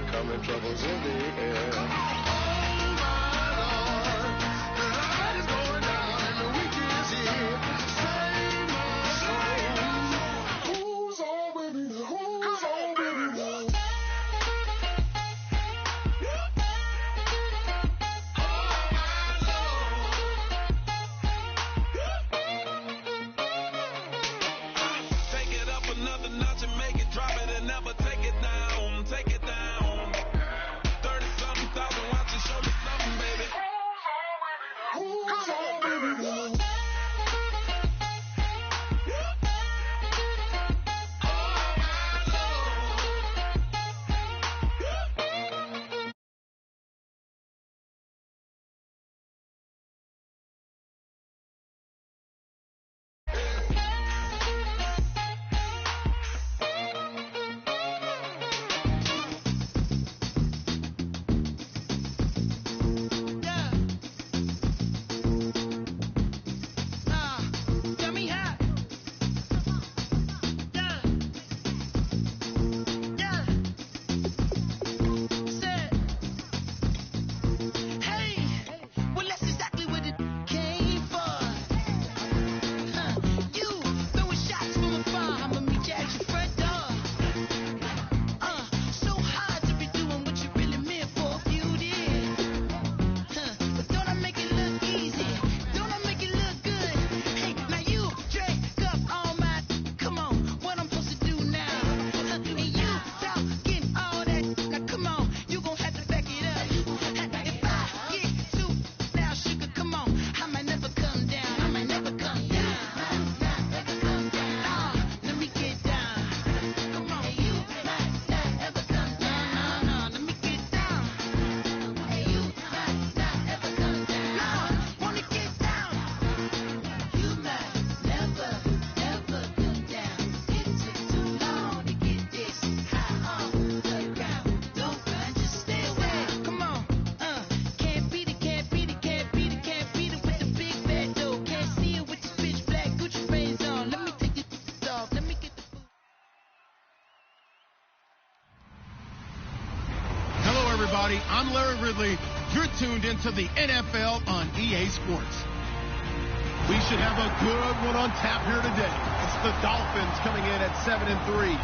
overcoming troubles in the air. I'm Larry Ridley. You're tuned into the NFL on EA Sports. We should have a good one on tap here today. It's the Dolphins coming in at 7-3.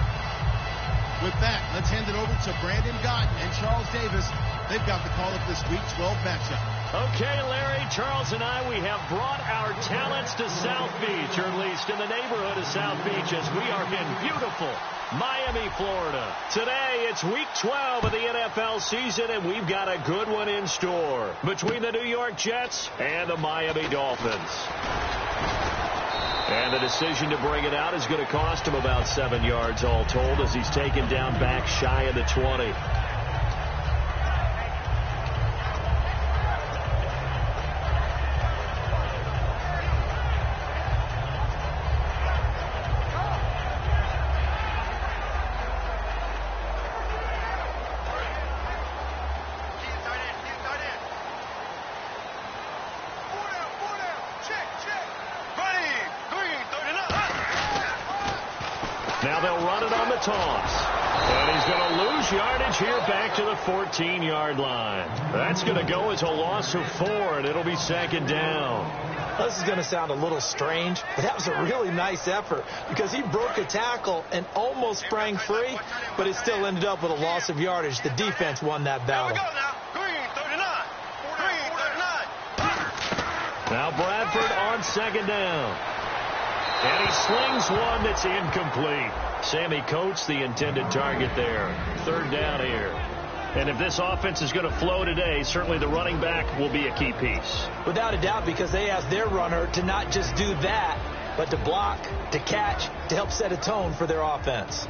With that, let's hand it over to Brandon Gotton and Charles Davis. They've got the call of this Week 12 matchup. Okay, Larry, Charles and I, we have brought our talents to South Beach, or at least in the neighborhood of South Beach, as we are in beautiful Miami, Florida. Today, it's Week 12 of the NFL season, and we've got a good one in store between the New York Jets and the Miami Dolphins. And the decision to bring it out is going to cost him about 7 yards all told, as he's taken down back shy of the 20. Now they'll run it on the toss. And he's going to lose yardage here back to the 14-yard line. That's going to go as a loss of 4, and it'll be second down. This is going to sound a little strange, but that was a really nice effort because he broke a tackle and almost sprang free, but it still ended up with a loss of yardage. The defense won that battle. Now Bradford on second down. And he slings one that's incomplete. Sammy Coates, the intended target there. Third down here. And if this offense is going to flow today, certainly the running back will be a key piece. Without a doubt, because they asked their runner to not just do that, but to block, to catch, to help set a tone for their offense.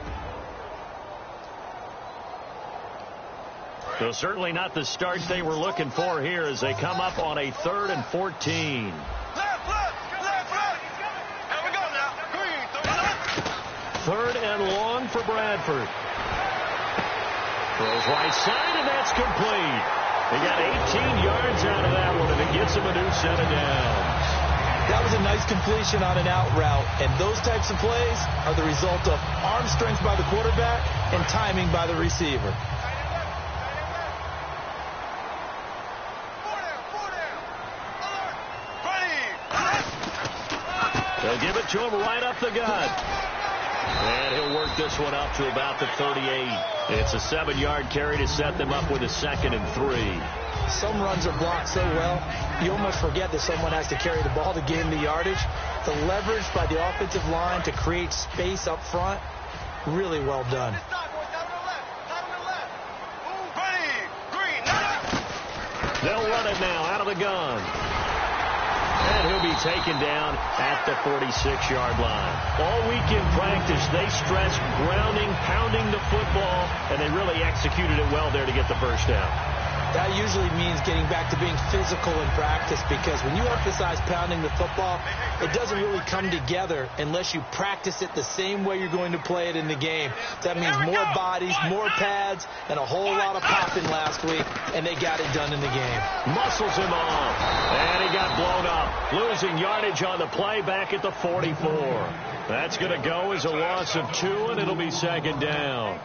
So certainly not the start they were looking for here as they come up on a 3rd and 14. Third and long for Bradford. Throws right side, and that's complete. They got 18 yards out of that one, and it gets him a new set of downs. That was a nice completion on an out route, and those types of plays are the result of arm strength by the quarterback and timing by the receiver. to him right up the gut. And he'll work this one up to about the 38. It's a 7-yard carry to set them up with a 2nd and 3. Some runs are blocked so well, you almost forget that someone has to carry the ball to gain the yardage. The leverage by the offensive line to create space up front, really well done. They'll run it now out of the gun. And he'll be taken down at the 46-yard line. All week in practice, they stressed grounding, pounding the football, and they really executed it well there to get the first down. That usually means getting back to being physical in practice, because when you emphasize pounding the football, it doesn't really come together unless you practice it the same way you're going to play it in the game. That means more bodies, more pads, and a whole lot of popping last week, and they got it done in the game. Muscles him off, and he got blown up, losing yardage on the play back at the 44. That's going to go as a loss of 2, and it'll be 2nd down.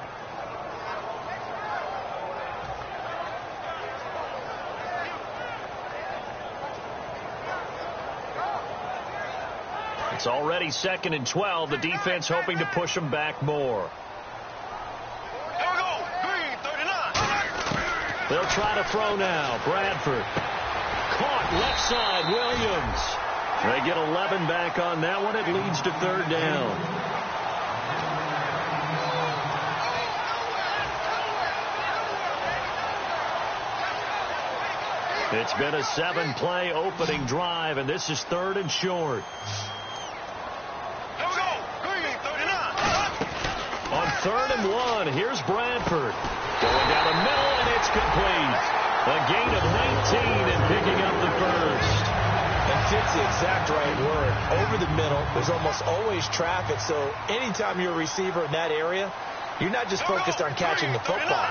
It's already 2nd and 12. The defense hoping to push them back more. Here we go. Green, 39. They'll try to throw now. Bradford. Caught left side. Williams. They get 11 back on that one. It leads to 3rd down. It's been a 7-play opening drive, and this is 3rd and short. On 3rd and 1, here's Bradford. Going down the middle, and it's complete. A gain of 19 and picking up the first. And fits the exact right word. Over the middle, there's almost always traffic, so anytime you're a receiver in that area, you're not just focused on catching the football.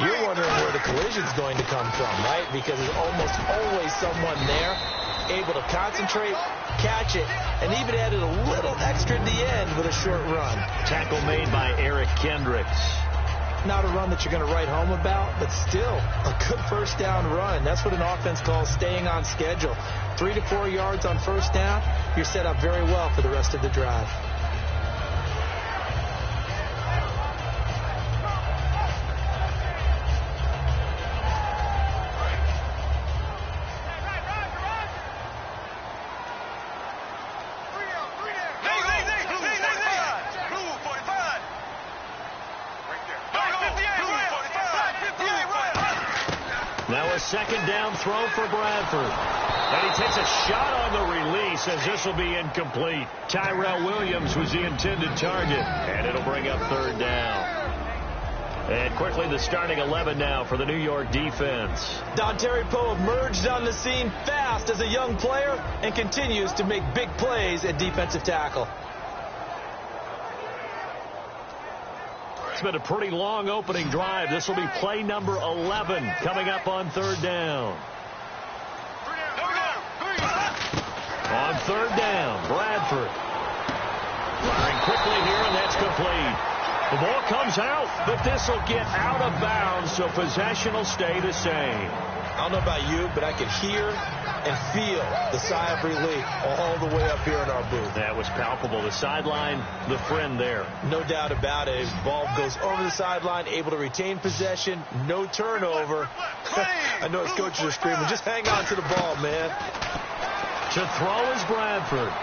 You're wondering where the collision's going to come from, right? Because there's almost always someone there able to concentrate, catch it, and even added a little extra at the end with a short run. Tackle made by Eric Kendricks. Not a run that you're going to write home about, but still a good first down run. That's what an offense calls staying on schedule. 3 to 4 yards on first down, you're set up very well for the rest of the drive. Now a 2nd down throw for Bradford. And he takes a shot on the release as this will be incomplete. Tyrell Williams was the intended target. And it'll bring up 3rd down. And quickly the starting 11 now for the New York defense. Dontari Poe emerged on the scene fast as a young player and continues to make big plays at defensive tackle. It's been a pretty long opening drive. This will be play number 11 coming up on 3rd down. On 3rd down, Bradford. Firing quickly here, and that's complete. The ball comes out, but this will get out of bounds, so possession will stay the same. I don't know about you, but I could hear and feel the sigh of relief all the way up here in our booth. That was palpable. The sideline, the friend there. No doubt about it. Ball goes over the sideline, able to retain possession, no turnover. I know his coaches are screaming, just hang on to the ball, man. To throw is Bradford.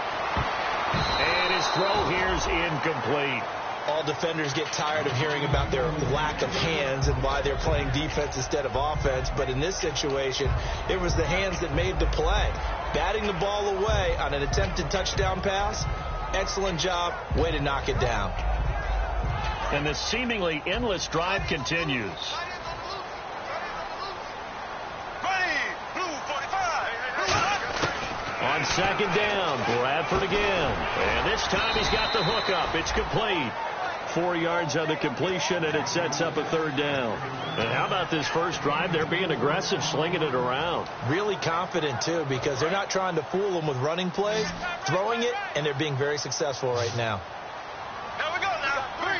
And his throw here's incomplete. All defenders get tired of hearing about their lack of hands and why they're playing defense instead of offense. But in this situation, it was the hands that made the play. Batting the ball away on an attempted touchdown pass. Excellent job. Way to knock it down. And the seemingly endless drive continues. On 2nd down, Bradford again. And this time he's got the hook up. It's complete. 4 yards on the completion, and it sets up a 3rd down. And how about this first drive? They're being aggressive, slinging it around. Really confident, too, because they're not trying to fool them with running plays, throwing it, and they're being very successful right now. Here we go now. 3,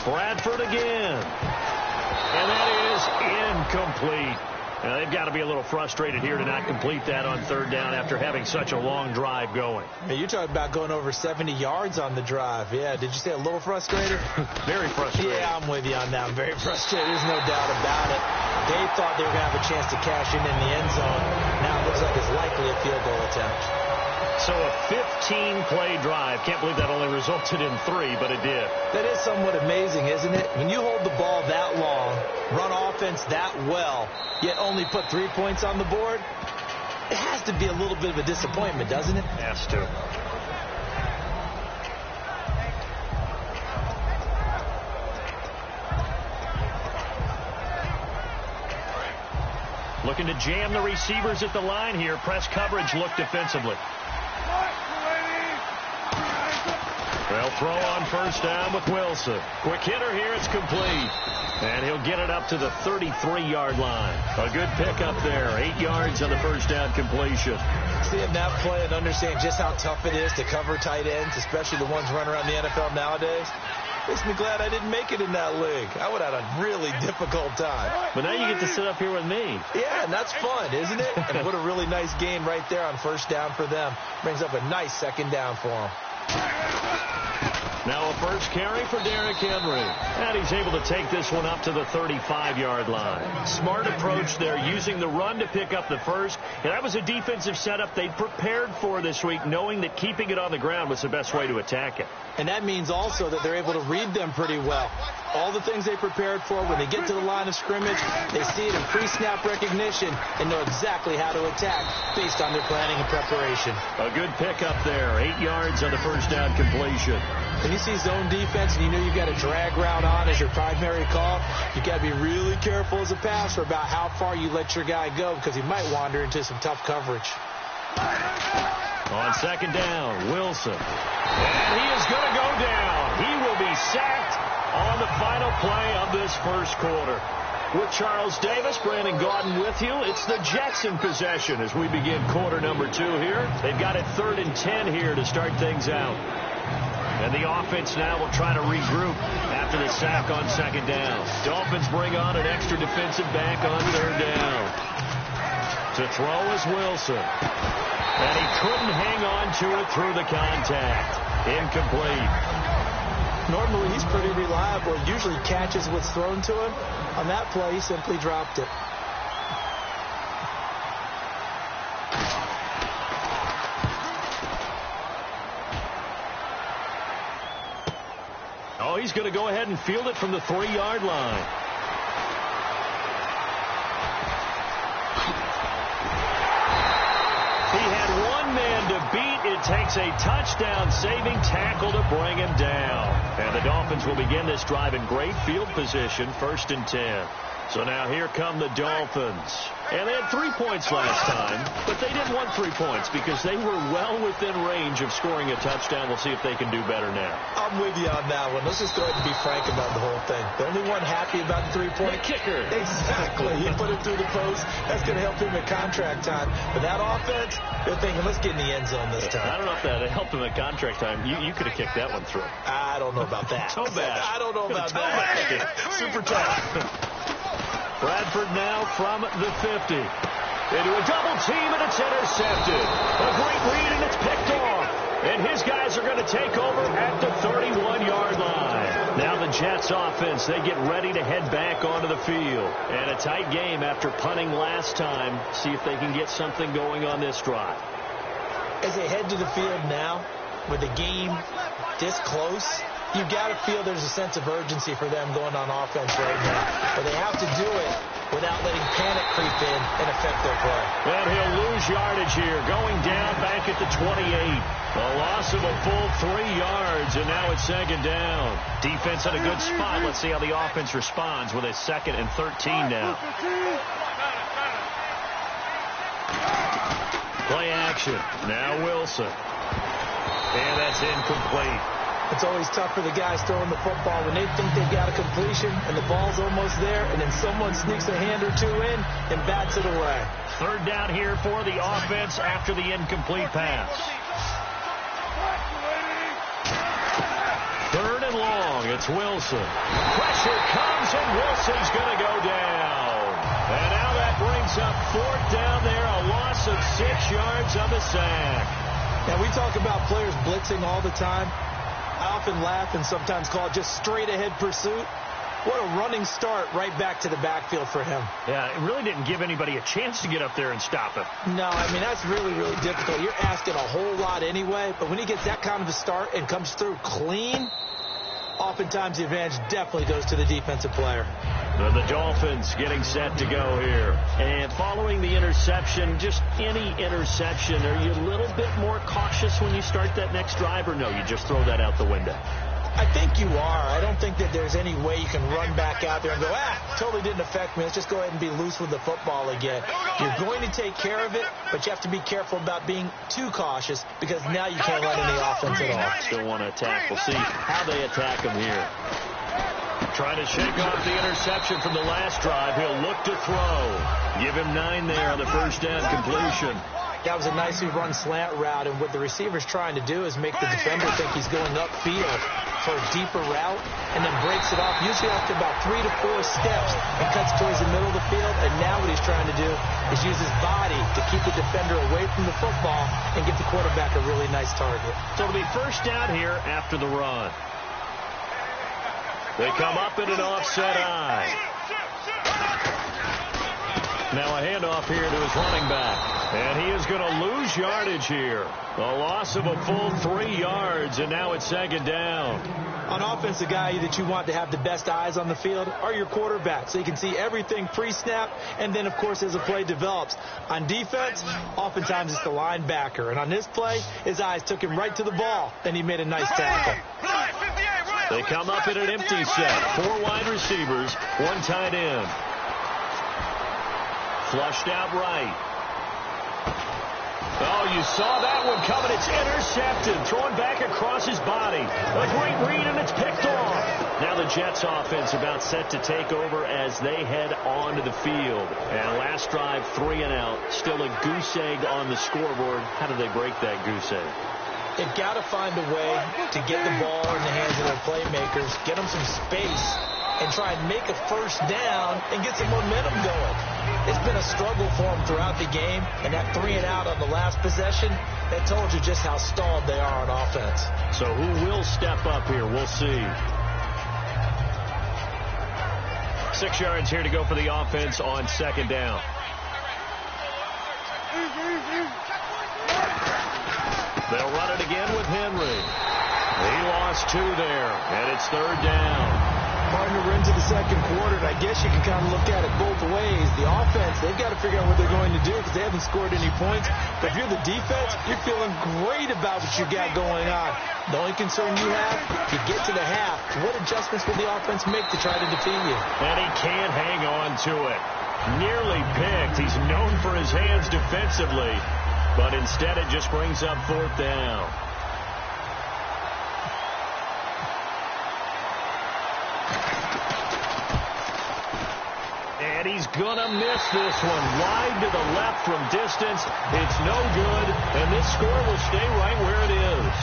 39. Bradford again. And that is incomplete. Now, they've got to be a little frustrated here to not complete that on third down after having such a long drive going. Hey, you're talking about going over 70 yards on the drive. Yeah, did you say a little frustrated? Very frustrated. Yeah, I'm with you on that. I'm very frustrated. There's no doubt about it. They thought they were going to have a chance to cash in the end zone. Now it looks like it's likely a field goal attempt. So a 15-play drive. Can't believe that only resulted in 3, but it did. That is somewhat amazing, isn't it? When you hold the ball that long, run offense that well, yet only put 3 points on the board, it has to be a little bit of a disappointment, doesn't it? Has to. Looking to jam the receivers at the line here. Press coverage look defensively. They'll throw on first down with Wilson. Quick hitter here. It's complete. And he'll get it up to the 33-yard line. A good pickup there. 8 yards on the first down completion. Seeing that play and understanding just how tough it is to cover tight ends, especially the ones running around the NFL nowadays, makes me glad I didn't make it in that league. I would have had a really difficult time. But now you get to sit up here with me. Yeah, and that's fun, isn't it? And what a really nice game right there on first down for them. Brings up a nice second down for them. Now a first carry for Derrick Henry. And he's able to take this one up to the 35-yard line. Smart approach there, using the run to pick up the first. And that was a defensive setup they prepared for this week, knowing that keeping it on the ground was the best way to attack it. And that means also that they're able to read them pretty well. All the things they prepared for, when they get to the line of scrimmage, they see it in pre-snap recognition and know exactly how to attack based on their planning and preparation. A good pickup there. 8 yards on the first down completion. When you see zone defense and you know you've got a drag route on as your primary call, you've got to be really careful as a passer about how far you let your guy go, because he might wander into some tough coverage. On second down, Wilson. And he is going to go down. He will be sacked on the final play of this first quarter. With Charles Davis, Brandon Gaudin with you. It's the Jets in possession as we begin quarter number 2 here. They've got it 3rd and 10 here to start things out. And the offense now will try to regroup after the sack on second down. Dolphins bring on an extra defensive back on third down. To throw is Wilson. And he couldn't hang on to it through the contact. Incomplete. Normally he's pretty reliable. He usually catches what's thrown to him. On that play, he simply dropped it. Oh, he's going to go ahead and field it from the 3-yard line. He had one man to beat. It takes a touchdown-saving tackle to bring him down. And the Dolphins will begin this drive in great field position, 1st and 10. So now here come the Dolphins. And they had 3 points last time, but they didn't want 3 points because they were well within range of scoring a touchdown. We'll see if they can do better now. I'm with you on that one. Let's just go ahead and be frank about the whole thing. The only one happy about the 3-point kicker. Exactly. He put it through the post. That's going to help him at contract time. But that offense, they're thinking, let's get in the end zone this time. I don't know if that helped him at contract time. You could have kicked that one through. I don't know about that. Toe bash. I don't know about that. Super tough. Bradford now from the 50. Into a double team, and it's intercepted. A great read, and it's picked off. And his guys are going to take over at the 31-yard line. Now the Jets offense, they get ready to head back onto the field. And a tight game after punting last time. See if they can get something going on this drive. As they head to the field now, with the game this close, you've got to feel there's a sense of urgency for them going on offense right now. But they have to do it without letting panic creep in and affect their play. And he'll lose yardage here, going down back at the 28. A loss of a full 3 yards, and now it's second down. Defense in a good spot. Let's see how the offense responds with a 2nd and 13 now. Play action. Now Wilson. And that's incomplete. It's always tough for the guys throwing the football when they think they've got a completion and the ball's almost there, and then someone sneaks a hand or two in and bats it away. 3rd down here for the offense after the incomplete pass. 3rd and long. It's Wilson. Pressure comes, and Wilson's going to go down. And now that brings up 4th down there, a loss of 6 yards on the sack. Now, we talk about players blitzing all the time. I often laugh and sometimes call it just straight-ahead pursuit. What a running start right back to the backfield for him. Yeah, it really didn't give anybody a chance to get up there and stop him. No, I mean, that's really, really difficult. You're asking a whole lot anyway, but when he gets that kind of a start and comes through clean, oftentimes the advantage definitely goes to the defensive player. The Dolphins getting set to go here. And following the interception, just any interception, are you a little bit more cautious when you start that next drive, or no, you just throw that out the window? I think you are. I don't think that there's any way you can run back out there and go, totally didn't affect me. Let's just go ahead and be loose with the football again. You're going to take care of it, but you have to be careful about being too cautious because now you can't run any offense at all. Still want to attack. We'll see how they attack him here. Trying to shake off the interception from the last drive. He'll look to throw. Give him 9 there on the first down completion. That was a nicely run slant route, and what the receiver's trying to do is make the defender think he's going upfield for a deeper route, and then breaks it off, usually after about 3 to 4 steps, and cuts towards the middle of the field. And now what he's trying to do is use his body to keep the defender away from the football and give the quarterback a really nice target. So it'll be first down here after the run. They come up in an offset eye. Now a handoff here to his running back. And he is going to lose yardage here. A loss of a full 3 yards, and now it's 2nd down. On offense, the guy that you want to have the best eyes on the field are your quarterbacks, so you can see everything pre-snap, and then, of course, as the play develops. On defense, oftentimes it's the linebacker. And on this play, his eyes took him right to the ball, and he made a nice tackle. They come up in an empty set. 4 wide receivers, 1 tight end. Flushed out right. Oh, you saw that one coming. It's intercepted. Thrown back across his body. A great read, and it's picked off. Now the Jets offense about set to take over as they head onto the field. And last drive, 3 and out. Still a goose egg on the scoreboard. How do they break that goose egg? They've got to find a way to get the ball in the hands of their playmakers, get them some space, and try and make a first down and get some momentum going. It's been a struggle for them throughout the game, and that 3 and out on the last possession, that told you just how stalled they are on offense. So who will step up here? We'll see. 6 yards here to go for the offense on 2nd down. They'll run it again with Henry. He lost 2 there, and it's 3rd down. Partner, we're into the 2nd quarter, and I guess you can kind of look at it both ways. The offense, they've got to figure out what they're going to do because they haven't scored any points. But if you're the defense, you're feeling great about what you got going on. The only concern you have, if you get to the half, what adjustments will the offense make to try to defeat you? And he can't hang on to it. Nearly picked. He's known for his hands defensively, but instead it just brings up 4th down. And he's going to miss this one. Wide to the left from distance. It's no good, and this score will stay right where it is.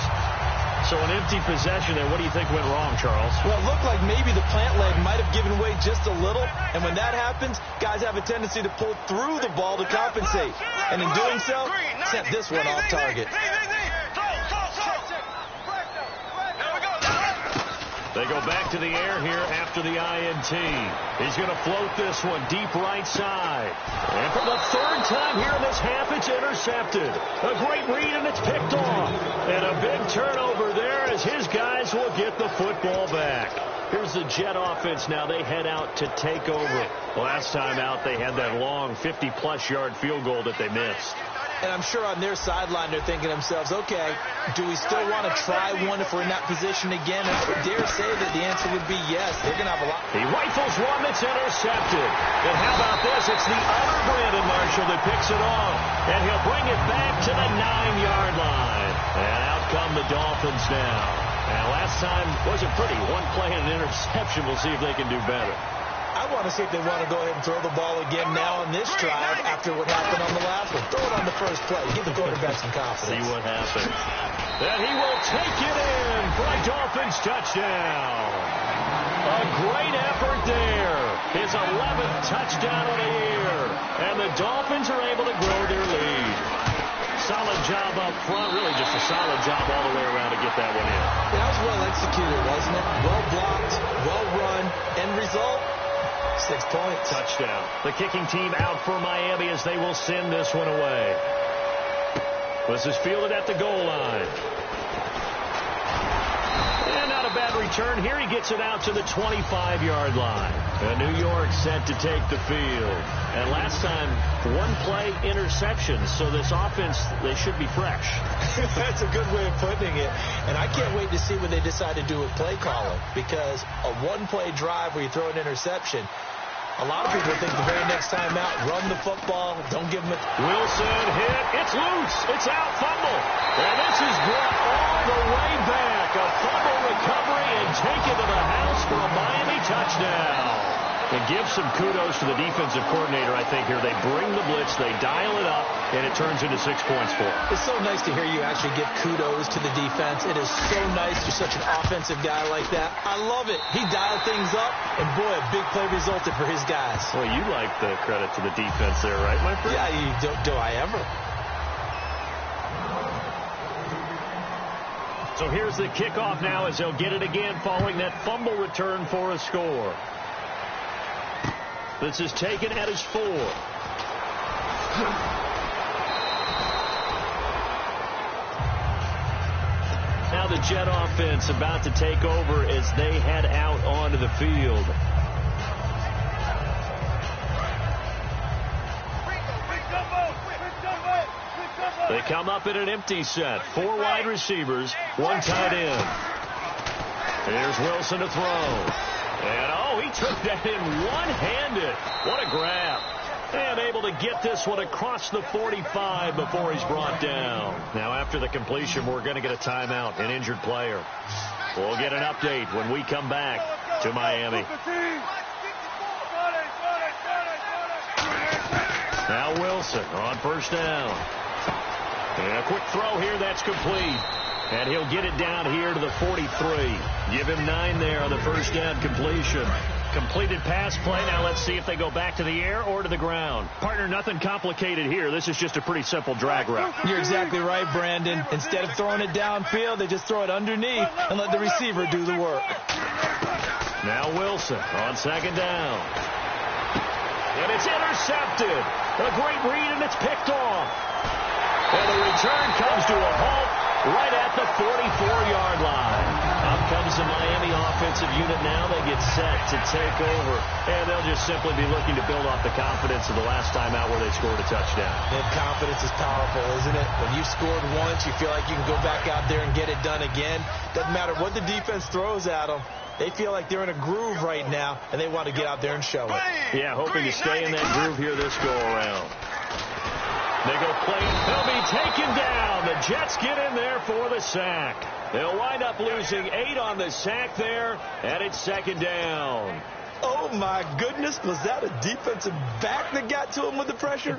So an empty possession there. What do you think went wrong, Charles? Well, it looked like maybe the plant leg might have given way just a little, and when that happens, guys have a tendency to pull through the ball to compensate. And in doing so, sent this one off target. They go back to the air here after the INT. He's going to float this one deep right side. And for the 3rd time here in this half, it's intercepted. A great read, and it's picked off. And a big turnover there as his guys will get the football back. Here's the Jet offense now. They head out to take over. Last time out, they had that long 50-plus yard field goal that they missed. And I'm sure on their sideline they're thinking to themselves, okay, do we still want to try one if we're in that position again? And I would dare say that the answer would be yes. They're going to have a lot. He rifles one that's intercepted. And how about this? It's the other Brandon Marshall that picks it off. And he'll bring it back to the 9-yard line. And out come the Dolphins now. And last time wasn't pretty. One play and an interception. We'll see if they can do better. I want to see if they want to go ahead and throw the ball again now on this drive after what happened on the last one. Throw it on the first play. Give the quarterback some confidence. See what happens. And he will take it in for a Dolphins touchdown. A great effort there. His 11th touchdown of the year. And the Dolphins are able to grow their lead. Solid job up front. Really just a solid job all the way around to get that one in. That was well executed, wasn't it? Well blocked, well run. End result, 6 points. Touchdown. The kicking team out for Miami as they will send this one away. This is fielded at the goal line. And not a bad return here. He gets it out to the 25-yard line. And New York set to take the field. And last time, one play interception. So this offense, they should be fresh. That's a good way of putting it. And I can't wait to see what they decide to do with play calling. Because a one-play drive where you throw an interception, a lot of people think the very next time out, run the football, don't give them a... Wilson hit. It's loose. It's out. Fumble. And this is brought all the way back. A fumble recovery and taken to the house for a Miami touchdown. And give some kudos to the defensive coordinator, I think, here. They bring the blitz, they dial it up, and it turns into 6 points for them. It's so nice to hear you actually give kudos to the defense. It is so nice. You're such an offensive guy like that. I love it. He dialed things up, and boy, a big play resulted for his guys. Well, you like the credit to the defense there, right, my friend? Yeah, do I ever? So here's the kickoff now as they'll get it again following that fumble return for a score. This is taken at his 4. Now the Jet offense about to take over as they head out onto the field. They come up in an empty set. 4 wide receivers, 1 tight end. Here's Wilson to throw. And, oh, he took that in one-handed. What a grab. And able to get this one across the 45 before he's brought down. Now, after the completion, we're going to get a timeout, an injured player. We'll get an update when we come back to Miami. Now Wilson on first down. And a quick throw here, that's complete. And he'll get it down here to the 43. Give him 9 there on the first down completion. Completed pass play. Now let's see if they go back to the air or to the ground. Partner, nothing complicated here. This is just a pretty simple drag route. You're exactly right, Brandon. Instead of throwing it downfield, they just throw it underneath and let the receiver do the work. Now Wilson on second down. And it's intercepted. A great read, and it's picked off. And the return comes to a halt right at the 44-yard line. Up comes the Miami offensive unit now. They get set to take over. And they'll just simply be looking to build off the confidence of the last time out where they scored a touchdown. And confidence is powerful, isn't it? When you scored once, you feel like you can go back out there and get it done again. Doesn't matter what the defense throws at them. They feel like they're in a groove right now, and they want to get out there and show it. Yeah, hoping to stay in that groove here this go-around. They go play. They'll be taken down. The Jets get in there for the sack. They'll wind up losing 8 on the sack there, and it's second down. Oh, my goodness. Was that a defensive back that got to him with the pressure?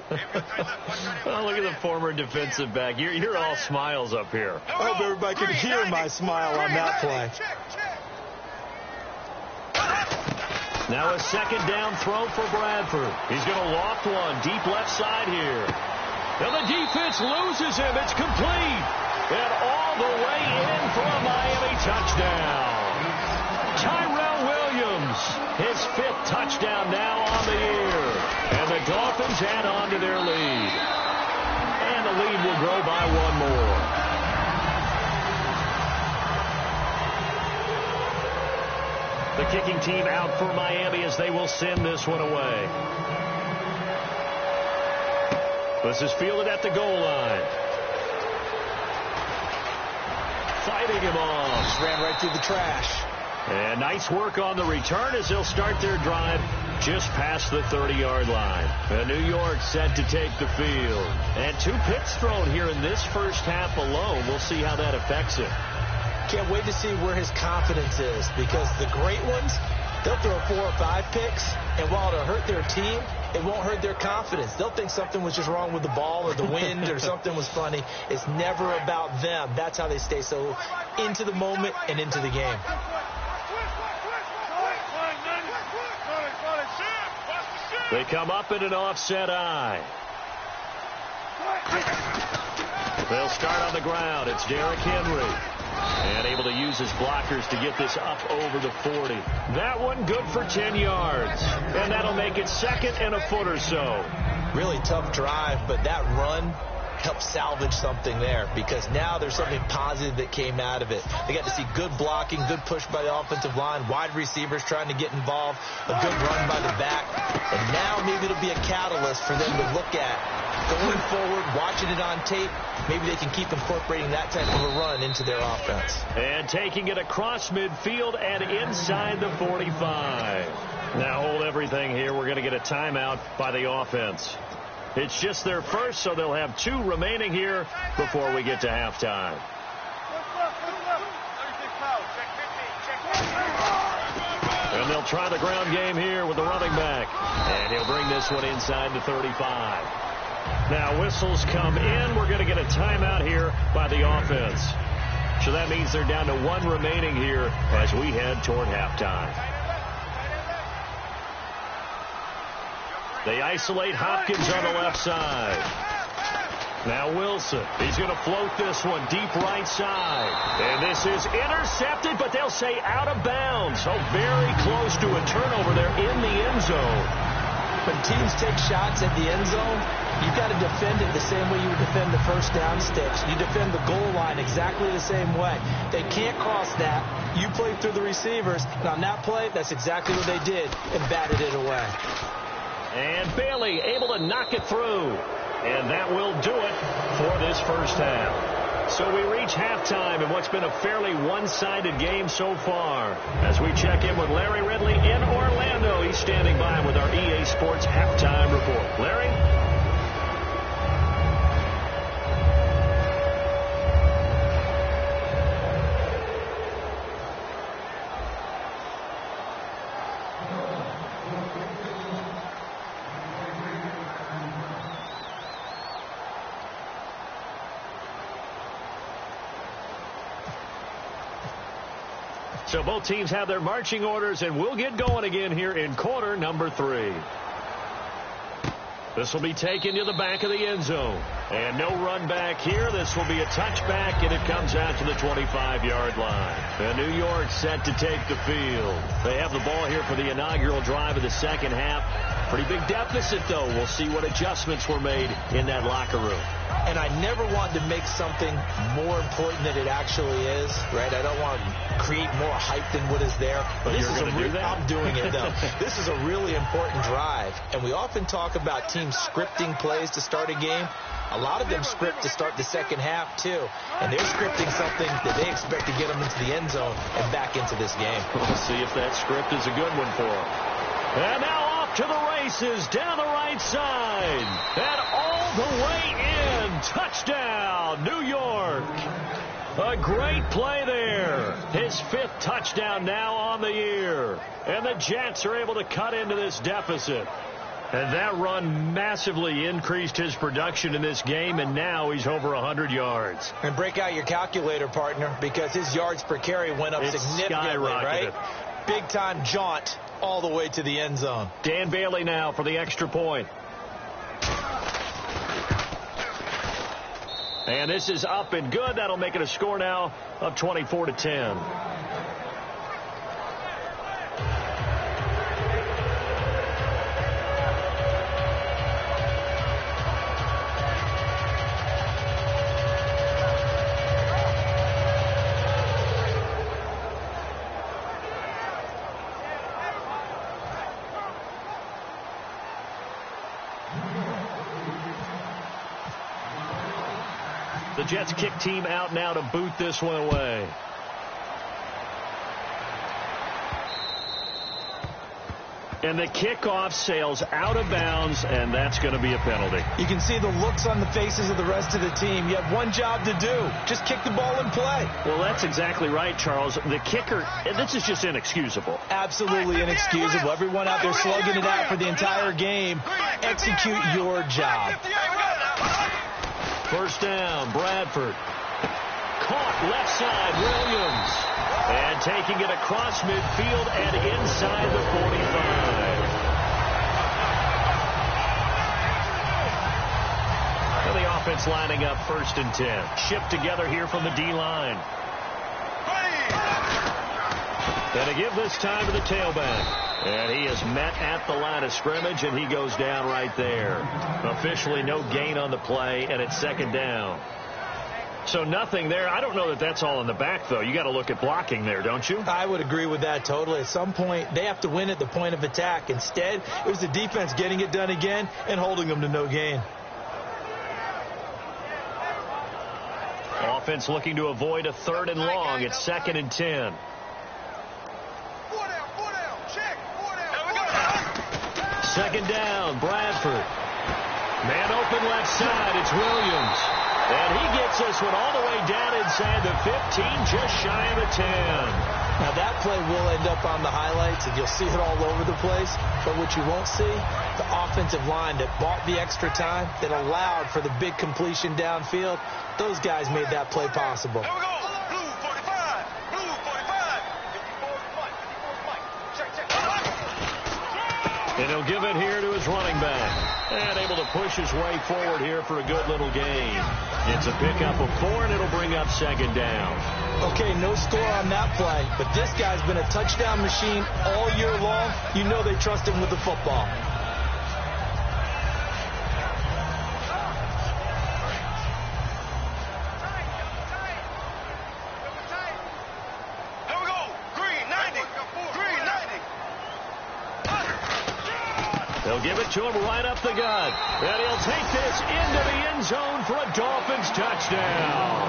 Oh, look at the former defensive back. You're all smiles up here. I hope everybody can hear my smile on that play. Now a second down throw for Bradford. He's going to loft one deep left side here. Now the defense loses him. It's complete. And all the way in for a Miami touchdown. Tyrell Williams, his 5th touchdown now on the year. And the Dolphins add on to their lead. And the lead will grow by 1 more. The kicking team out for Miami as they will send this one away. This is fielded at the goal line. Fighting him off. Just ran right through the trash. And nice work on the return as they'll start their drive just past the 30-yard line. And New York set to take the field. And 2 picks thrown here in this first half alone. We'll see how that affects him. Can't wait to see where his confidence is, because the great ones, they'll throw 4 or 5 picks, and while it'll hurt their team, it won't hurt their confidence. They'll think something was just wrong with the ball or the wind or something was funny. It's never about them. That's how they stay so into the moment and into the game. They come up in an offset eye. They'll start on the ground. It's Derrick Henry. And able to use his blockers to get this up over the 40. That one good for 10 yards. And that'll make it second and a foot or so. Really tough drive, but that run helped salvage something there because now there's something positive that came out of it. They got to see good blocking, good push by the offensive line, wide receivers trying to get involved, a good run by the back. And now maybe it'll be a catalyst for them to look at going forward, watching it on tape. Maybe they can keep incorporating that type of a run into their offense. And taking it across midfield and inside the 45. Now hold everything here. We're going to get a timeout by the offense. It's just their first, so they'll have 2 remaining here before we get to halftime. And they'll try the ground game here with the running back. And he'll bring this one inside the 35. Now whistles come in. We're going to get a timeout here by the offense. So that means they're down to 1 remaining here as we head toward halftime. They isolate Hopkins on the left side. Now Wilson. He's going to float this one deep right side. And this is intercepted, but they'll say out of bounds. So very close to a turnover there in the end zone. When teams take shots at the end zone, you've got to defend it the same way you would defend the first down sticks. You defend the goal line exactly the same way. They can't cross that. You play through the receivers. And on that play, that's exactly what they did and batted it away. And Bailey able to knock it through. And that will do it for this first half. So we reach halftime in what's been a fairly one-sided game so far. As we check in with Larry Ridley in Orlando, he's standing by with our EA Sports halftime report. Larry? So both teams have their marching orders, and we'll get going again here in quarter number 3. This will be taken to the back of the end zone. And no run back here. This will be a touchback, and it comes out to the 25-yard line. And New York set to take the field. They have the ball here for the inaugural drive of the second half. Pretty big deficit, though. We'll see what adjustments were made in that locker room. And I never want to make something more important than it actually is, right? I don't want to create more hype than what is there. But you're going to do that? I'm doing it, though. This is a really important drive. And we often talk about teams scripting plays to start a game. A lot of them script to start the second half, too. And they're scripting something that they expect to get them into the end zone and back into this game. We'll see if that script is a good one for them. And now off to the races down the right side. And all the way in. Touchdown, New York. A great play there. His 5th touchdown now on the year. And the Jets are able to cut into this deficit. And that run massively increased his production in this game, and now he's over 100 yards. And break out your calculator, partner, because his yards per carry went up significantly, right? Big-time jaunt all the way to the end zone. Dan Bailey now for the extra point. And this is up and good. That'll make it a score now of 24-10. The Jets kick team out now to boot this one away. And the kickoff sails out of bounds, and that's going to be a penalty. You can see the looks on the faces of the rest of the team. You have one job to do. Just kick the ball and play. Well, that's exactly right, Charles. The kicker, this is just inexcusable. Absolutely inexcusable. Everyone out there slugging it out for the entire game. Execute your job. First down, Bradford. Caught left side, Williams. And taking it across midfield and inside the 45. And the offense lining up 1st and 10. Shipped together here from the D-line. And to give this time to the tailback. And he is met at the line of scrimmage, and he goes down right there. Officially no gain on the play, and it's 2nd down. So nothing there. I don't know that that's all in the back, though. You got to look at blocking there, don't you? I would agree with that totally. At some point, they have to win at the point of attack. Instead, it was the defense getting it done again and holding them to no gain. Offense looking to avoid a 3rd and long. It's 2nd and 10. Second down, Bradford. Man open left side. It's Williams. And he gets this one all the way down inside the 15, just shy of the 10. Now, that play will end up on the highlights, and you'll see it all over the place. But what you won't see, the offensive line that bought the extra time, that allowed for the big completion downfield, those guys made that play possible. Here we go. Blue 45. Blue 45. And he'll give it here to his running back. And able to push his way forward here for a good little gain. It's a pickup of 4, and it'll bring up 2nd down. Okay, no score on that play, but this guy's been a touchdown machine all year long. You know they trust him with the football. Here we go. Green 90. Green 90. They'll give it to him right up the gut. And he'll take this into the end zone for a Dolphins touchdown.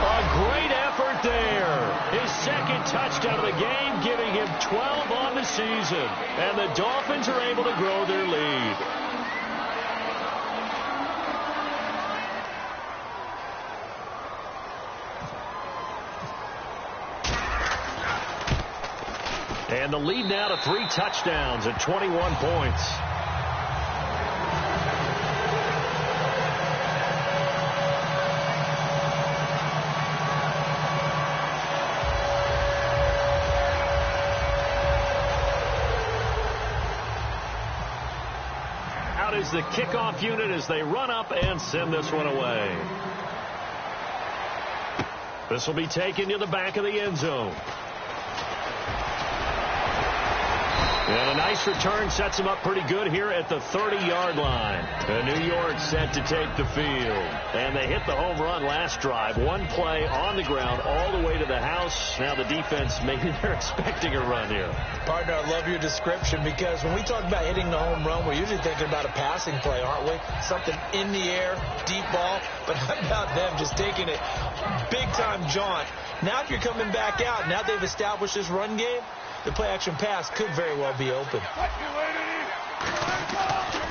A great effort there. His 2nd touchdown of the game, giving him 12 on the season. And the Dolphins are able to grow their lead. And the lead now to 3 touchdowns at 21 points. Out is the kickoff unit as they run up and send this one away. This will be taken to the back of the end zone. And a nice return sets him up pretty good here at the 30-yard line. And New York set to take the field. And they hit the home run last drive. One play on the ground all the way to the house. Now the defense, maybe they're expecting a run here. Partner, I love your description because when we talk about hitting the home run, we're usually thinking about a passing play, aren't we? Something in the air, deep ball. But how about them just taking it big-time jaunt? Now if you're coming back out, now they've established this run game, the play-action pass could very well be open.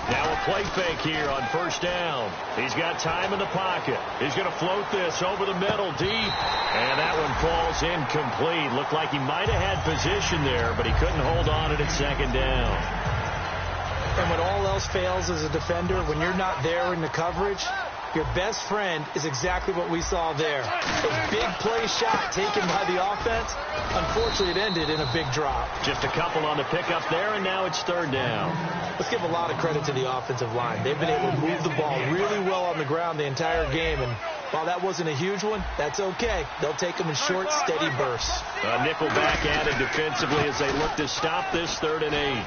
Now a play fake here on 1st down. He's got time in the pocket. He's going to float this over the middle deep. And that one falls incomplete. Looked like he might have had position there, but he couldn't hold on it at 2nd down. And when all else fails as a defender, when you're not there in the coverage, your best friend is exactly what we saw there. A big play shot taken by the offense. Unfortunately, it ended in a big drop. Just a couple on the pickup there, and now it's 3rd down. Let's give a lot of credit to the offensive line. They've been able to move the ball really well on the ground the entire game, and while that wasn't a huge one, that's okay. They'll take them in short, steady bursts. A nickel back added defensively as they look to stop this 3rd and 8.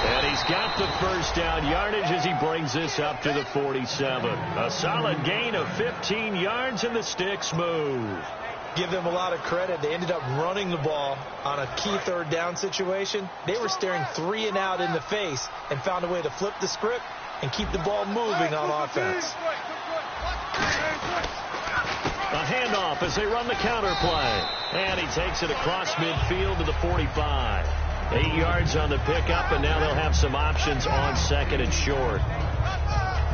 And he's got the 1st down yardage as he brings this up to the 47. A solid gain of 15 yards, and the sticks move. Give them a lot of credit. They ended up running the ball on a key 3rd down situation. They were staring 3 and out in the face and found a way to flip the script and keep the ball moving on offense. A handoff as they run the counter play. And he takes it across midfield to the 45. 8 yards on the pickup, and now they'll have some options on second and short.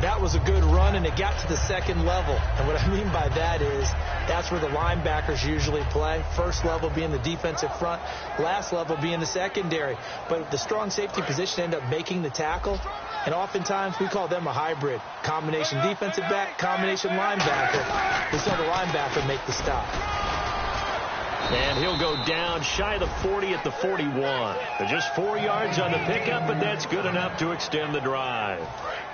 That was a good run, and it got to the second level. And what I mean by that is that's where the linebackers usually play. First level being the defensive front, last level being the secondary. But the strong safety position ended up making the tackle, and oftentimes we call them a hybrid. Combination defensive back, combination linebacker. We saw the linebacker make the stop. And he'll go down shy of the 40 at the 41. Just 4 yards on the pickup, but that's good enough to extend the drive.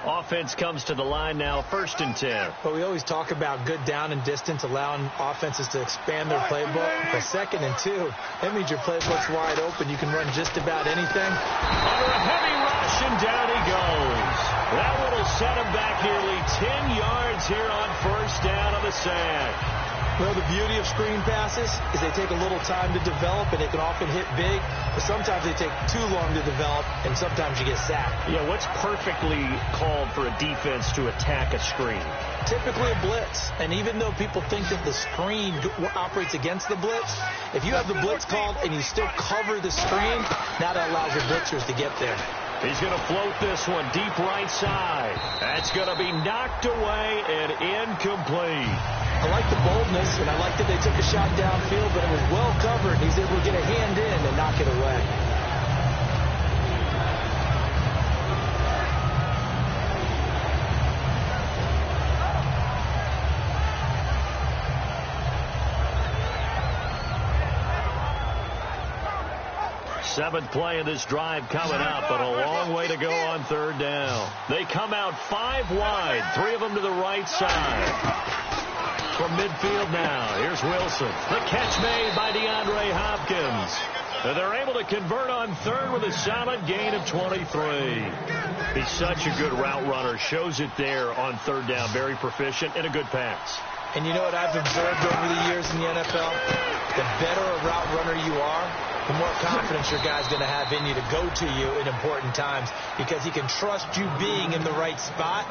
Offense comes to the line now, 1st and 10. But we always talk about good down and distance, allowing offenses to expand their playbook. But 2nd and 2, that means your playbook's wide open. You can run just about anything. Under a heavy rush, and down he goes. That one will set him back nearly 10 yards here on 1st down on the sack. Well, the beauty of screen passes is they take a little time to develop, and they can often hit big, but sometimes they take too long to develop, and sometimes you get sacked. Yeah, what's perfectly called for a defense to attack a screen? Typically a blitz, and even though people think that the screen operates against the blitz, if you have the blitz called and you still cover the screen, now that allows your blitzers to get there. He's going to float this one deep right side. That's going to be knocked away and incomplete. I like the boldness, and I like that they took a shot downfield, but it was well covered. He's able to get a hand in and knock it away. Seventh play of this drive coming up, but a long way to go on 3rd down. They come out 5 wide, 3 of them to the right side. From midfield now, here's Wilson. The catch made by DeAndre Hopkins. They're able to convert on 3rd with a solid gain of 23. He's such a good route runner. Shows it there on 3rd down. Very proficient and a good pass. And you know what I've observed over the years in the NFL? The better a route runner you are, the more confidence your guy's going to have in you to go to you in important times, because he can trust you being in the right spot,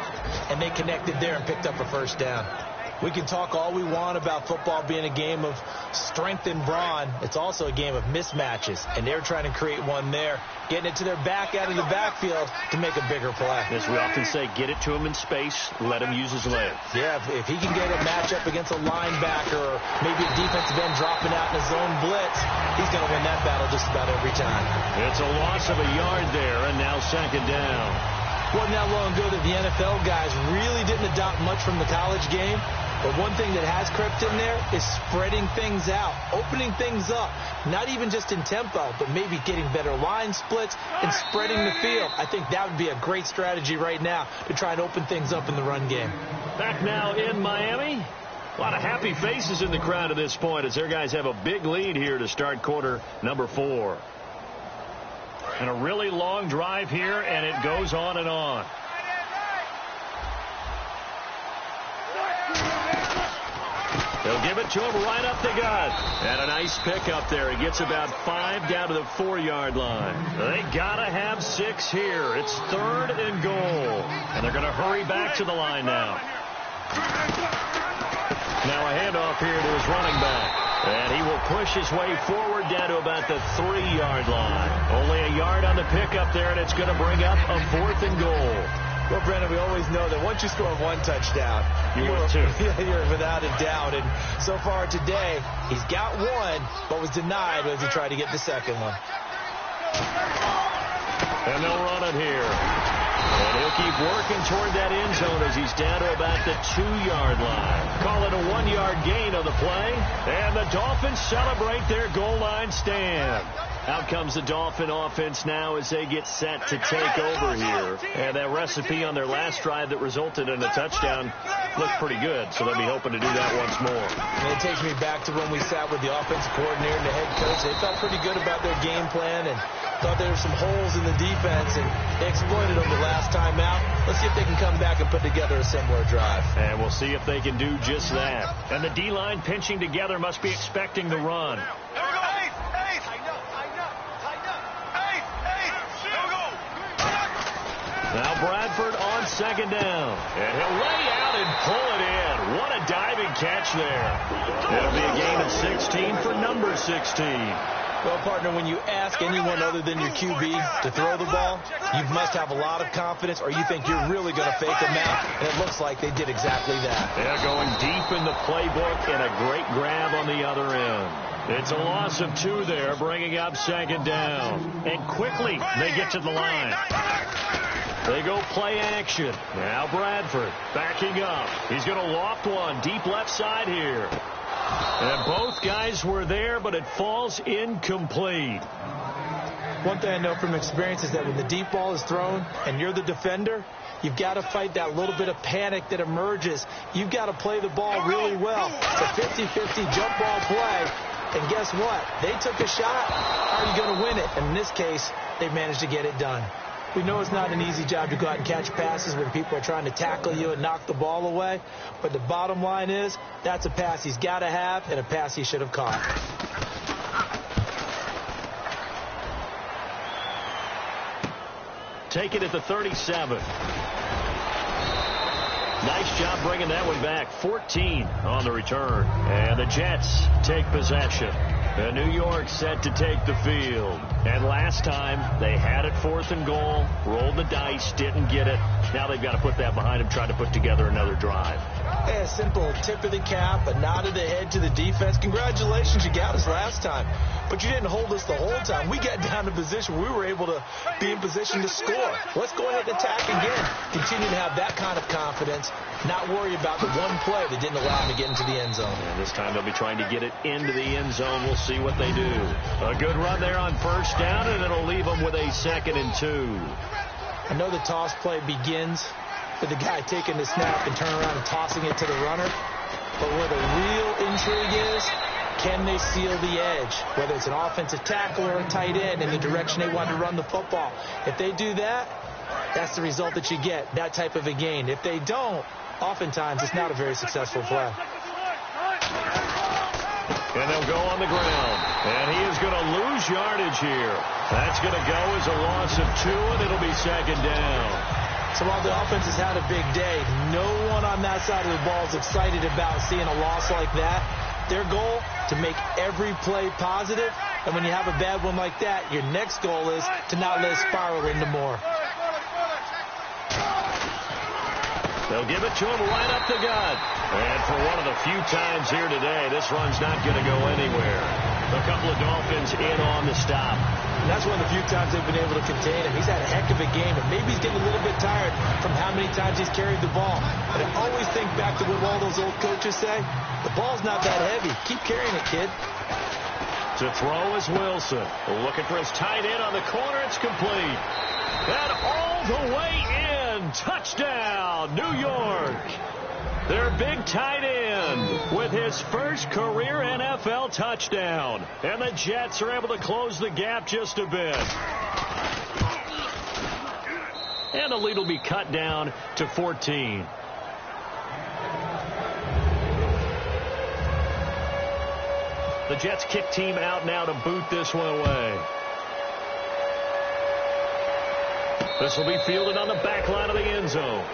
and they connected there and picked up a 1st down. We can talk all we want about football being a game of strength and brawn. It's also a game of mismatches, and they're trying to create one there, getting it to their back out of the backfield to make a bigger play. As we often say, get it to him in space, let him use his legs. Yeah, if he can get a matchup against a linebacker or maybe a defensive end dropping out in a zone blitz, he's going to win that battle just about every time. It's a loss of a yard there, and now 2nd down. Wasn't that long ago that the NFL guys really didn't adopt much from the college game. But one thing that has crept in there is spreading things out, opening things up, not even just in tempo, but maybe getting better line splits and spreading the field. I think that would be a great strategy right now to try and open things up in the run game. Back now in Miami. A lot of happy faces in the crowd at this point as their guys have a big lead here to start quarter number 4. And a really long drive here, and it goes on and on. They'll give it to him right up the gut. And a nice pickup there. He gets about 5 down to the 4-yard line. They got to have 6 here. It's 3rd and goal. And they're going to hurry back to the line now. Now a handoff here to his running back. And he will push his way forward down to about the 3-yard line. Only a yard on the pickup there, and it's going to bring up a 4th and goal. Well, Brendan, we always know that once you score 1 touchdown, you're without a doubt. And so far today, he's got 1, but was denied as he tried to get the 2nd one. And they'll run it here. And he'll keep working toward that end zone as he's down to about the 2-yard line. Call it a 1-yard gain on the play. And the Dolphins celebrate their goal line stand. Out comes the Dolphin offense now as they get set to take over here. And that recipe on their last drive that resulted in a touchdown looked pretty good, so they'll be hoping to do that once more. And it takes me back to when we sat with the offensive coordinator and the head coach. They felt pretty good about their game plan and thought there were some holes in the defense, and they exploited them the last time out. Let's see if they can come back and put together a similar drive. And we'll see if they can do just that. And the D-line pinching together must be expecting the run. Now Bradford on 2nd down. And he'll lay out and pull it in. What a diving catch there. It'll be a gain of 16 for number 16. Well, partner, when you ask anyone other than your QB to throw the ball, you must have a lot of confidence, or you think you're really going to fake them out, and it looks like they did exactly that. They're going deep in the playbook, and a great grab on the other end. It's a loss of 2 there, bringing up 2nd down. And quickly, they get to the line. They go play action. Now Bradford backing up. He's going to loft one deep left side here. And both guys were there, but it falls incomplete. One thing I know from experience is that when the deep ball is thrown and you're the defender, you've got to fight that little bit of panic that emerges. You've got to play the ball really well. It's a 50-50 jump ball play. And guess what? They took a shot. How are you going to win it? And in this case, they managed to get it done. We know it's not an easy job to go out and catch passes when people are trying to tackle you and knock the ball away. But the bottom line is, that's a pass he's got to have and a pass he should have caught. Take it at the 37. Nice job bringing that one back. 14 on the return. And the Jets take possession. And New York set to take the field. And last time, they had it 4th and goal, rolled the dice, didn't get it. Now they've got to put that behind them, try to put together another drive. Hey, a simple tip of the cap, a nod of the head to the defense. Congratulations, you got us last time. But you didn't hold us the whole time. We got down to position. We were able to be in position to score. Let's go ahead and attack again. Continue to have that kind of confidence. Not worry about the one play that didn't allow them to get into the end zone. And this time they'll be trying to get it into the end zone. We'll see what they do. A good run there on 1st down, and it'll leave them with a 2nd and 2. I know the toss play begins with the guy taking the snap and turning around and tossing it to the runner. But where the real intrigue is, can they seal the edge? Whether it's an offensive tackle or a tight end in the direction they want to run the football. If they do that, that's the result that you get, that type of a gain. If they don't, oftentimes it's not a very successful play. And they'll go on the ground. And he is going to lose yardage here. That's going to go as a loss of 2, and it'll be 2nd down. So while the offense has had a big day, no one on that side of the ball is excited about seeing a loss like that. Their goal, to make every play positive. And when you have a bad one like that, your next goal is to not let it spiral into more. They'll give it to him right up the gut. And for one of the few times here today, this run's not going to go anywhere. A couple of Dolphins in on the stop. And that's one of the few times they've been able to contain him. He's had a heck of a game, and maybe he's getting a little bit tired from how many times he's carried the ball. But I always think back to what all those old coaches say. The ball's not that heavy. Keep carrying it, kid. To throw is Wilson. Looking for his tight end on the corner. It's complete. And all the way in. Touchdown, New York. Their big tight end with his first career NFL touchdown. And the Jets are able to close the gap just a bit. And the lead will be cut down to 14. The Jets kick team out now to boot this one away. This will be fielded on the back line of the end zone.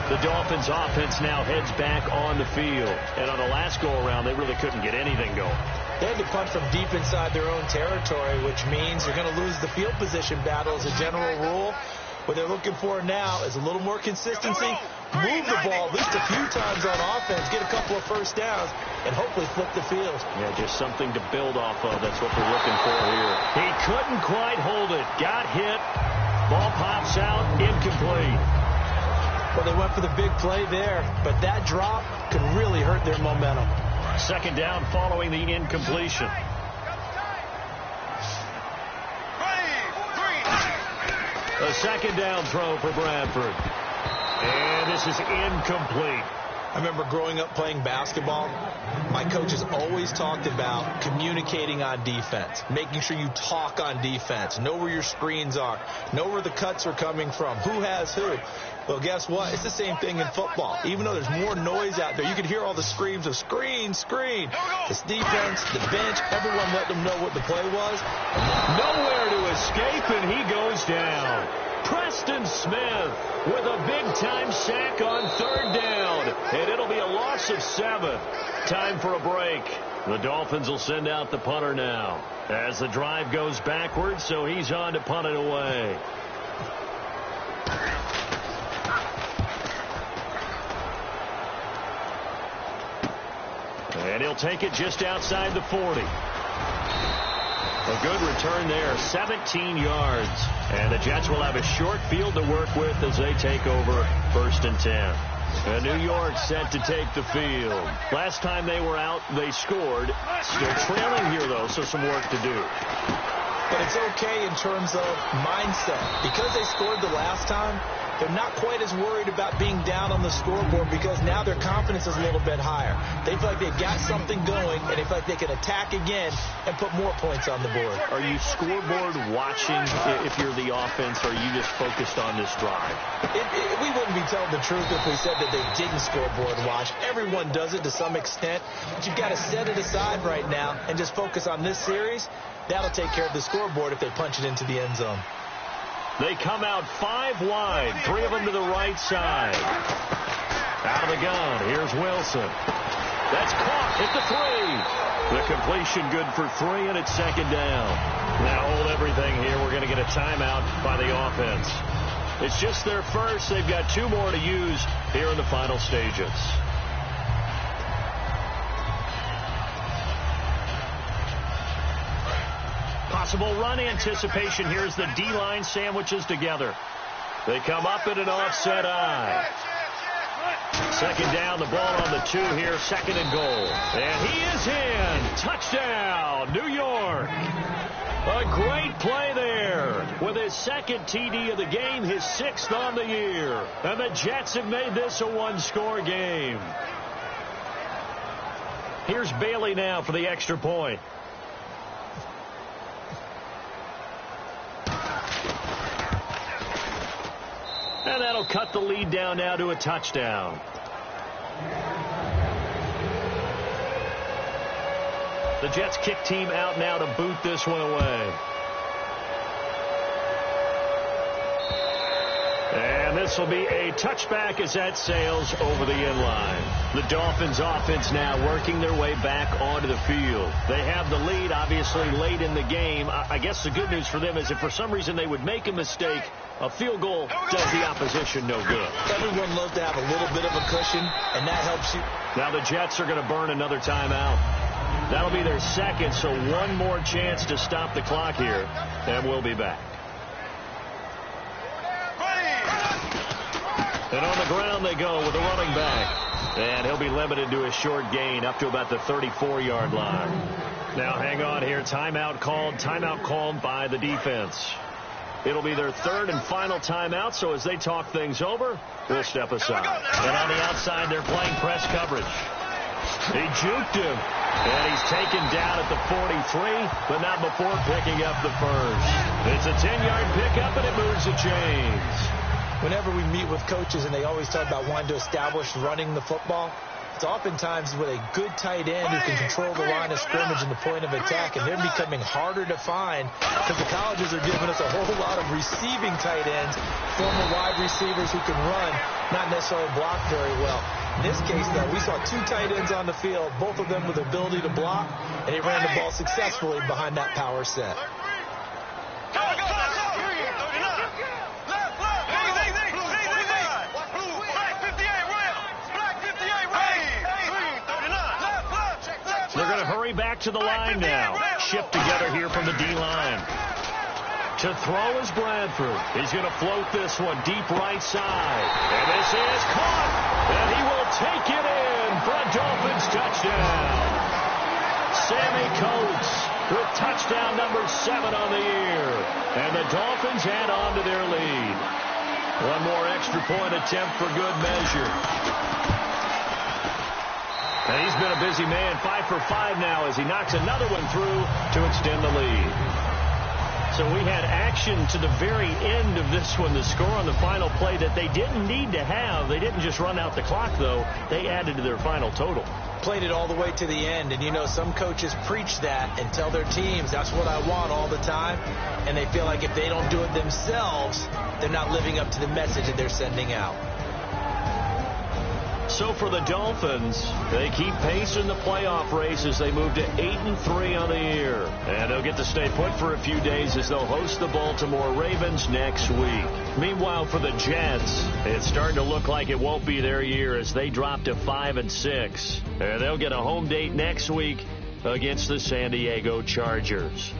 The Dolphins offense now heads back on the field. And on the last go-around, they really couldn't get anything going. They had to punt from deep inside their own territory, which means they're going to lose the field position battle as a general rule. What they're looking for now is a little more consistency, move the ball at least a few times on offense, get a couple of first downs, and hopefully flip the field. Yeah, just something to build off of. That's what they're looking for here. He couldn't quite hold it. Got hit. Ball pops out. Incomplete. Well, they went for the big play there, but that drop could really hurt their momentum. 2nd down following the incompletion. A 2nd down throw for Bradford. And this is incomplete. I remember growing up playing basketball. My coaches always talked about communicating on defense, making sure you talk on defense, know where your screens are, know where the cuts are coming from, who has who. Well, guess what? It's the same thing in football. Even though there's more noise out there, you can hear all the screams of screen, screen. This defense, the bench, everyone let them know what the play was. Nowhere to escape, and he goes down. Preston Smith with a big-time sack on 3rd down. And it'll be a loss of 7. Time for a break. The Dolphins will send out the punter now as the drive goes backwards, so he's on to punt it away. And he'll take it just outside the 40. A good return there, 17 yards. And the Jets will have a short field to work with as they take over 1st and 10. And New York set to take the field. Last time they were out, they scored. Still trailing here, though, so some work to do. But it's okay in terms of mindset. Because they scored the last time, they're not quite as worried about being down on the scoreboard because now their confidence is a little bit higher. They feel like they've got something going, and they feel like they can attack again and put more points on the board. Are you scoreboard watching if you're the offense, or are you just focused on this drive? We wouldn't be telling the truth if we said that they didn't scoreboard watch. Everyone does it to some extent, but you've got to set it aside right now and just focus on this series. That'll take care of the scoreboard if they punch it into the end zone. They come out 5 wide, 3 of them to the right side. Out of the gun, here's Wilson. That's caught at the 3. The completion good for 3, and it's 2nd down. Now hold everything here. We're going to get a timeout by the offense. It's just their first. They've got 2 more to use here in the final stages. Possible run anticipation. Here's the D-line sandwiches together. They come up in an offset eye. 2nd down, the ball on the 2 here, 2nd and goal. And he is in. Touchdown, New York. A great play there with his 2nd TD of the game, his 6th on the year. And the Jets have made this a 1-score game. Here's Bailey now for the extra point. And that'll cut the lead down now to a touchdown. The Jets kick team out now to boot this one away. And this will be a touchback as that sails over the end line. The Dolphins offense now working their way back onto the field. They have the lead, obviously, late in the game. I guess the good news for them is if for some reason they would make a mistake, a field goal does the opposition no good. Everyone loves to have a little bit of a cushion, and that helps you. Now the Jets are going to burn another timeout. That'll be their 2nd, so 1 more chance to stop the clock here, and we'll be back. And on the ground they go with a running back. And he'll be limited to a short gain up to about the 34-yard line. Now hang on here. Timeout called by the defense. It'll be their 3rd and final timeout, so as they talk things over, we'll step aside. And on the outside, they're playing press coverage. He juked him, and he's taken down at the 43, but not before picking up the first. It's a 10-yard pickup, and it moves the chains. Whenever we meet with coaches and they always talk about wanting to establish running the football, it's oftentimes with a good tight end who can control the line of scrimmage and the point of attack, and they're becoming harder to find because the colleges are giving us a whole lot of receiving tight ends, former wide receivers who can run, not necessarily block very well. In this case, though, we saw 2 tight ends on the field, both of them with the ability to block, and they ran the ball successfully behind that power set. Back to the line now. Shift together here from the D-line. To throw is Bradford. He's going to float this one deep right side. And this is caught. And he will take it in for a Dolphins touchdown. Sammy Coates with touchdown number 7 on the year. And the Dolphins add on to their lead. 1 more extra point attempt for good measure. And he's been a busy man, 5 for 5 now as he knocks another one through to extend the lead. So we had action to the very end of this one, the score on the final play that they didn't need to have. They didn't just run out the clock, though. They added to their final total. Played it all the way to the end, and you know some coaches preach that and tell their teams that's what I want all the time, and they feel like if they don't do it themselves, they're not living up to the message that they're sending out. So for the Dolphins, they keep pace in the playoff race as they move to 8-3 on the year. And they'll get to stay put for a few days as they'll host the Baltimore Ravens next week. Meanwhile, for the Jets, it's starting to look like it won't be their year as they drop to 5-6. And they'll get a home date next week against the San Diego Chargers.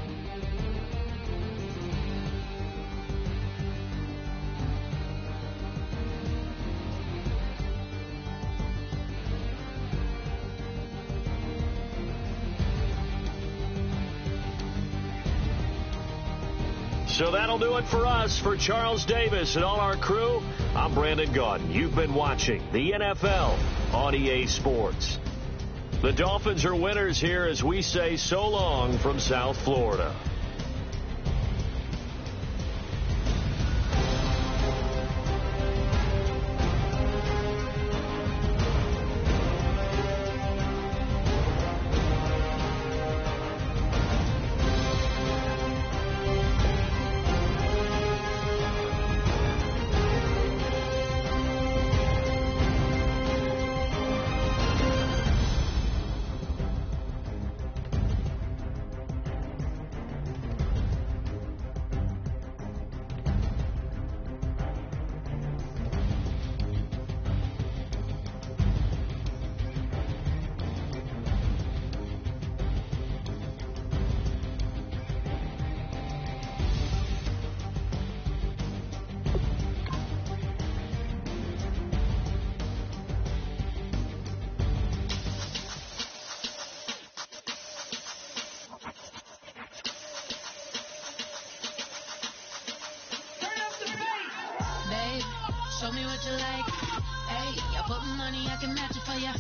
So that'll do it for us. For Charles Davis and all our crew, I'm Brandon Gaudin. You've been watching the NFL on EA Sports. The Dolphins are winners here as we say so long from South Florida. Show me what you like. Hey, I put money, I can match it for ya.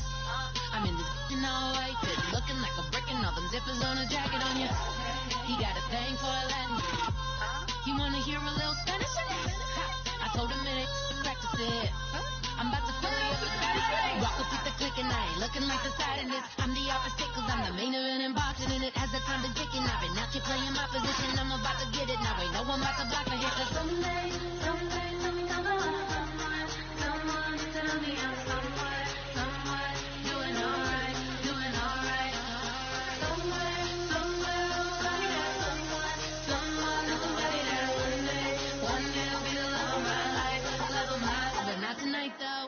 I'm in this in all white, fit looking like a brick and all them zippers on a jacket on ya. He got a thing for a Latin. He wanna hear a little Spanish in it. I told him it to practice it. I'm about to fill you up with Spanish. Walk up with the click and I ain't looking like the side in this. I'm the opposite cause I'm the main event and boxing in it. As the time been ticking, I've been out here playing my position. I'm about to get it, now ain't no one about to block my hit. Cause someday, let me come on. Someone tell me I'm somewhere, doing alright. Somewhere, somebody that one day will be the love of my life, but not tonight though.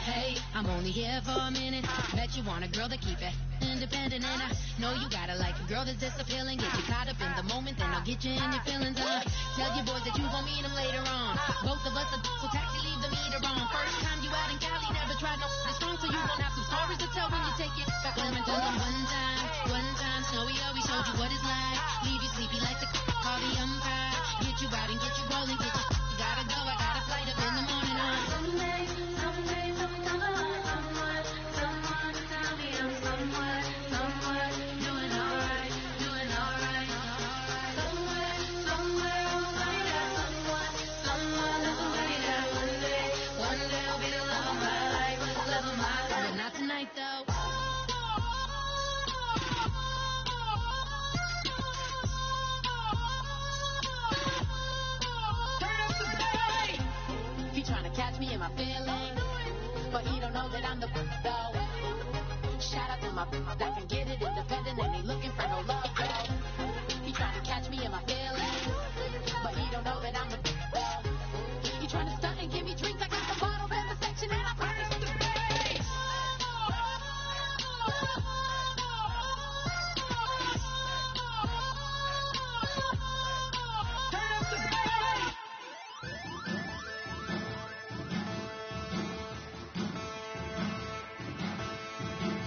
Hey, I'm only here for a minute. Bet you want a girl to keep it independent, and I know you gotta like a girl that's disappealing. Get you caught up in the moment, then I'll get you in your feelings. Tell your boys that you gon' meet them later on. Both of us are so taxi, leave the meter on. First time you out in Cali, never tried no strong, so you gon' have some stories to tell when you take it. Let me tell them one time, Snowy always showed you what it's like. Leave you sleepy like the call the umpire. Get you out and get you rolling, get you gotta go. I got a flight up in the morning on someday, come on. Someone tell me I'm somewhere, doing alright. Somewhere, somebody that one day will be the love of my life, but not tonight though. He trying to catch me in my feelings, but he don't know that I'm the though. Shout out to my that can get it independent and ain't looking for no love though. He trying to catch me in my feelings, but he don't know that I'm the though. He trying to stunt and give me drinks. I got the bottle in the section and I promise the face.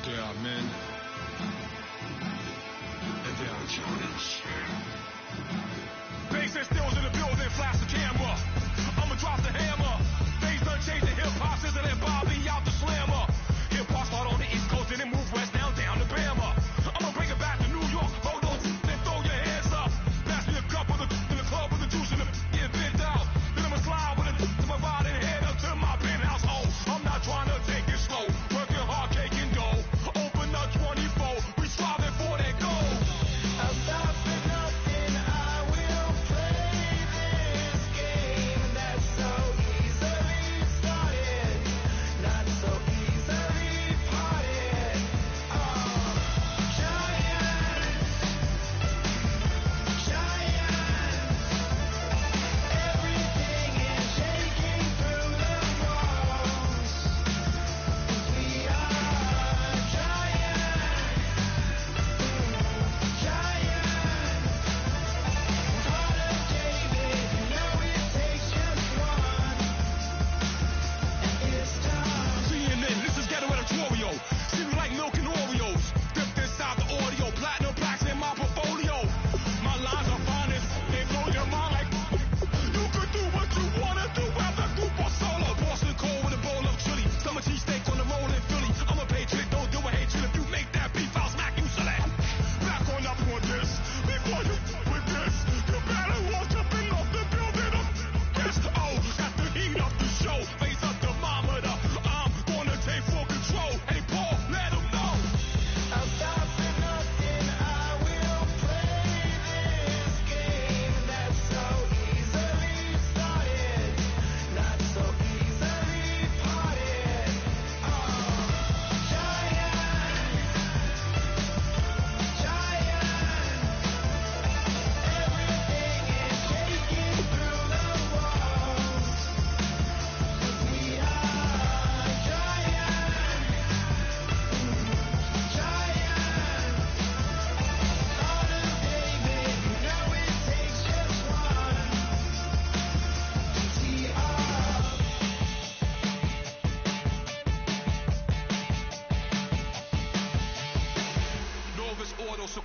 Yeah, man. And they are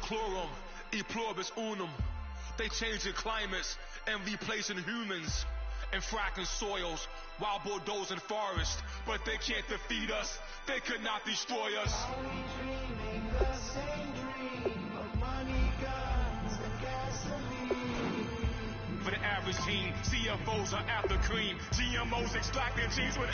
Chlorum, e pluribus unum. They changing climates and replacing humans and fracking soils while bulldozing forests. But they can't defeat us. They could not destroy us. Are we dreaming the same dream of money, guns, and gasoline? For the average teen, CFOs are after cream. GMOs extracting genes with